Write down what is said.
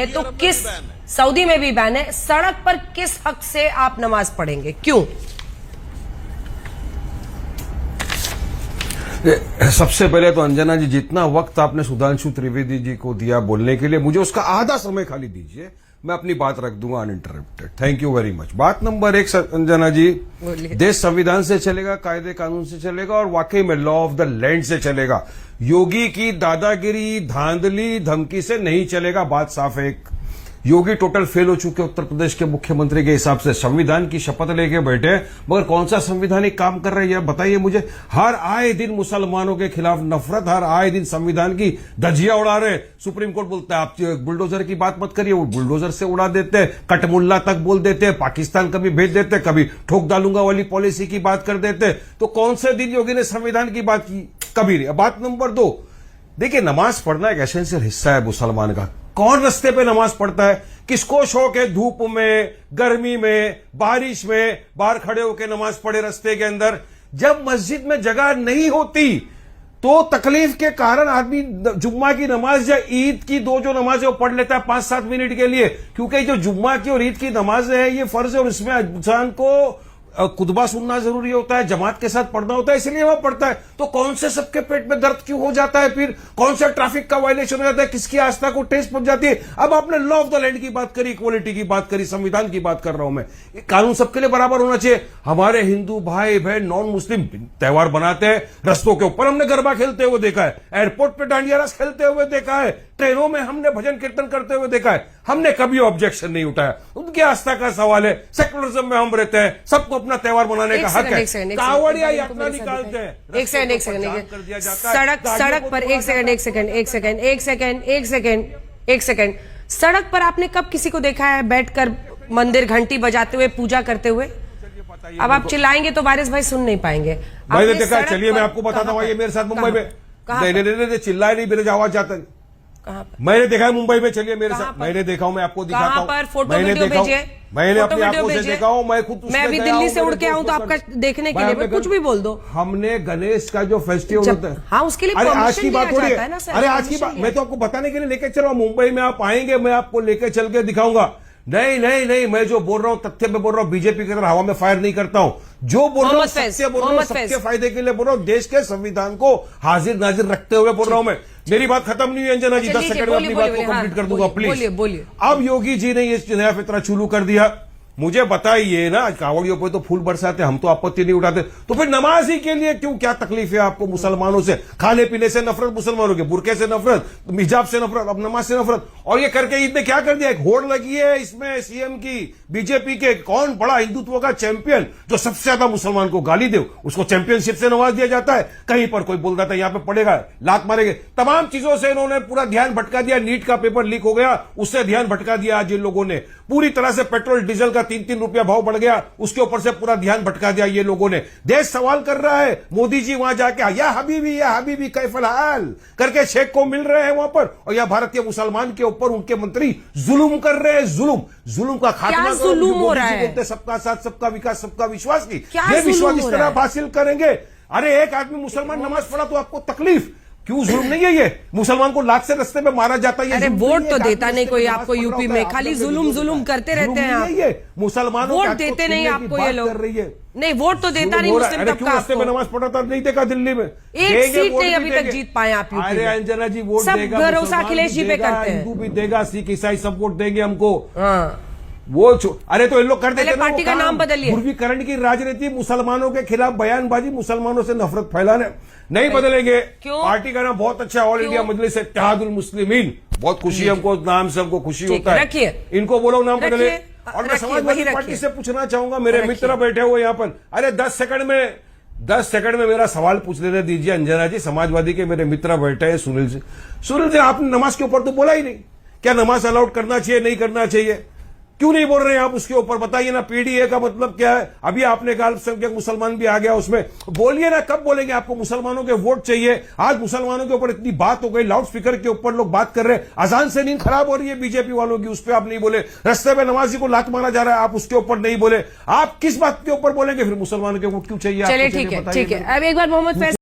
है, तो किस, सऊदी में भी बैन है, सड़क पर किस हक से आप नमाज पढ़ेंगे, क्यों? सबसे पहले तो अंजना जी, जितना वक्त आपने सुधांशु त्रिवेदी जी को दिया बोलने के लिए, मुझे उसका आधा समय खाली दीजिए, मैं अपनी बात रख दूंगा uninterrupted. Thank you very much. बात नंबर 1 अंजना जी, देश संविधान से चलेगा, कायदे कानून से चलेगा और वाकई में लॉ ऑफ द लैंड से चलेगा। योगी की दादागिरी, धांधली, धमकी से नहीं चलेगा। बात साफ है। योगी टोटल फेल हो चुके उत्तर प्रदेश के मुख्यमंत्री के हिसाब से। संविधान की शपथ लेके बैठे, मगर कौन सा संवैधानिक काम कर रहे हैं बताइए मुझे। हर आए दिन मुसलमानों के खिलाफ नफरत, हर आए दिन संविधान की धज्जियां उड़ा रहे। सुप्रीम कोर्ट बोलता है आप बुलडोजर की बात मत करिए, वो बुलडोजर से उड़ा देते हैं, कटमुल्ला तक बोल देते हैं, पाकिस्तान कभी भेज देते, कभी ठोक डालूंगा वाली पॉलिसी की बात कर देते। तो कौन से दिन योगी ने संविधान की बात की? कभी नहीं। बात नंबर 2, देखिए नमाज पढ़ना एक एसेंशियल हिस्सा है मुसलमान का। कौन रास्ते पे नमाज पढ़ता है? किसको शौक है धूप में, गर्मी में, बारिश में बाहर खड़े होकर नमाज पढ़े रास्ते के अंदर? जब मस्जिद में जगह नहीं होती तो तकलीफ के कारण आदमी जुम्मा की नमाज या ईद की 2 जो नमाजें वो पढ़ लेता है 5-7 मिनट के लिए, क्योंकि जो जुम्मा की और ईद की नमाजें हैं ये फर्ज है और इसमें इंसान को खुतबा सुनना जरूरी होता है, जमात के साथ पढ़ना होता है, इसलिए वह पढ़ता है। तो कौन से सबके पेट में दर्द क्यों हो जाता है? फिर कौन सा ट्रैफिक का वायलेशन हो जाता है? किसकी आस्था को ठेस पहुंच जाती है? अब आपने लॉ ऑफ द लैंड की बात करी, इक्वालिटी की बात करी, संविधान की बात कर रहा हूं मैं। कानून सबके लिए बराबर होना चाहिए। हमारे हिंदू भाई बहन नॉन मुस्लिम त्योहार बनाते हैं, रस्तों के ऊपर हमने गरबा खेलते हुए देखा है, एयरपोर्ट पे डांडिया रास खेलते हुए देखा है, ट्रेनों में हमने भजन कीर्तन करते हुए देखा है। हमने कभी ऑब्जेक्शन नहीं उठाया। उनकी आस्था का सवाल है। सेकुलरिज्म में हम रहते हैं, सबको अपना त्योहार मनाने का हक है। कावड़िया यात्रा निकालते हैं। एक सेकंड सड़क पर एक सेकंड सड़क पर आपने कब किसी को देखा है बैठकर मंदिर घंटी बजाते हुए पूजा करते हुए? अब आप चिल्लाएंगे तो वारिस भाई सुन नहीं पाएंगे। मैंने देखा, चलिए मैं आपको बताता हूँ, ये मेरे साथ मुंबई में नहीं चिल्लाए नहीं, मेरे आवाज जाता है। मैंने देखा है मुंबई में, चलिए मेरे साथ, मैंने देखा हूं, मैं आपको दिखाता हूं। मैंने देखा, मैंने अपनी आंखों से देखा हूं, मैं खुद मैं अभी दिल्ली से उड़ के आऊं तो आपका देखने के लिए कुछ भी बोल दो। हमने गणेश का जो फेस्टिवल होता है, हाँ उसके लिए अरे आज की बात थोड़ी है, अरे आज की बात मैं तो आपको बताने के लिए लेके चल रहा हूं। मुंबई में आप आएंगे, मैं आपको लेके चल के दिखाऊंगा। नहीं नहीं नहीं, मैं जो बोल रहा हूं तथ्य पे बोल रहा हूं, बीजेपी की तरह हवा में फायर नहीं करता हूं। जो बोल रहा हूं सत्य बोल रहा हूं, सबके फायदे के लिए बोल रहा हूं, देश के संविधान को हाजिर नाजिर रखते हुए बोल रहा हूं मैं। मेरी बात खत्म नहीं हुई अंजना जी, 10 सेकंड में अपनी बात को कंप्लीट कर दूंगा प्लीज। बोलिए। अब योगी जी ने ये नया फितरा शुरू कर दिया। मुझे बताइए ना, कावड़ियों पर तो फूल बरसाते, हम तो आपत्ति नहीं उठाते, तो फिर नमाज ही के लिए क्यों? क्या तकलीफ है आपको मुसलमानों से? खाने पीने से नफरत मुसलमानों के, बुरके से नफरत, हिजाब से नफरत, अब नमाज से नफरत। और ये करके ईद ने क्या कर दिया? एक होड़ लगी है इसमें सीएम की, बीजेपी के। कौन बड़ा हिंदुत्व का चैंपियन जो सबसे ज्यादा मुसलमान को गाली दे, उसको चैंपियनशिप से नवाज दिया जाता है। कहीं पर कोई बोल रहा था यहाँ पे पड़ेगा, लात मारेंगे, तमाम चीजों से इन्होंने पूरा ध्यान भटका दिया। नीट का पेपर लीक हो गया, उससे ध्यान भटका दिया आज इन लोगों ने। पूरी तरह से पेट्रोल डीजल का 3-3 रुपया भाव बढ़ गया, उसके ऊपर से पूरा ध्यान भटका दिया ये लोगों ने। देश सवाल कर रहा है, मोदी जी वहां जाके या हबीबी कैफल हाल करके शेख को मिल रहे हैं वहां पर, और या भारतीय मुसलमान के ऊपर उनके मंत्री जुल्म कर रहे हैं। जुल्म का खात्मा जुल्म हो रहा है? बोलते सबका साथ, सबका विकास, सबका विश्वास की, ये विश्वास इस तरह हासिल करेंगे। अरे एक आदमी मुसलमान नमाज पढ़ा तो आपको तकलीफ क्यों? जुल्म नहीं है ये? मुसलमान को लाख से रस्ते पे मारा जाता है। अरे वोट तो देता नहीं कोई आपको यूपी में, खाली जुल्म करते रहते हैं आप। ये मुसलमानों वोट देते नहीं आपको ये लोग। नहीं वोट तो देता नहीं मुस्लिम तबका रास्ते में नमाज पढ़ा था, नहीं देखा दिल्ली में? एक सीट नहीं अभी तक जीत पाए आप यूपी में। अरे अंजना जी, वोट सब देगा, भरोसा अखिलेश जी पे करते हैं। हिंदू भी देगा, सिख ईसाई सब वोट देंगे हमको। वो अरे तो इन लोग कर देते, पार्टी का नाम बदलिए। ध्रुवीकरण की राजनीति, मुसलमानों के खिलाफ बयानबाजी, मुसलमानों से नफरत फैलाने, नहीं बदलेंगे। पार्टी का नाम बहुत अच्छा, ऑल इंडिया मजलिस इत्तेहादुल मुस्लिमीन। बहुत खुशी हमको, नाम से हमको खुशी होता है। इनको बोलो नाम बदले। और मैं समाजवादी पार्टी से पूछना चाहूंगा, मेरे मित्र बैठे हुए यहाँ पर, अरे 10 सेकंड में मेरा सवाल पूछ लेने दीजिए अंजना जी। समाजवादी के मेरे मित्र बैठे हैं, सुनील जी, आपने नमाज के ऊपर तो बोला ही नहीं। क्या नमाज अलाउड करना चाहिए, नहीं करना चाहिए? क्यों नहीं बोल रहे हैं आप उसके ऊपर? बताइए ना, पीडीए का मतलब क्या है? अभी आपने कहा अल्पसंख्यक मुसलमान भी आ गया उसमें, बोलिए ना, कब बोलेंगे? आपको मुसलमानों के वोट चाहिए। आज मुसलमानों के ऊपर इतनी बात हो गई, लाउड स्पीकर के ऊपर लोग बात कर रहे हैं, अजान से नींद खराब हो रही है बीजेपी वालों की, उस पर आप नहीं बोले। रास्ते में नमाजी को लात मारा जा रहा है, आप उसके ऊपर नहीं बोले। आप किस बात के ऊपर बोलेंगे? फिर मुसलमानों के वोट क्यों चाहिए? चलिए ठीक है। अब एक बार मोहम्मद फैज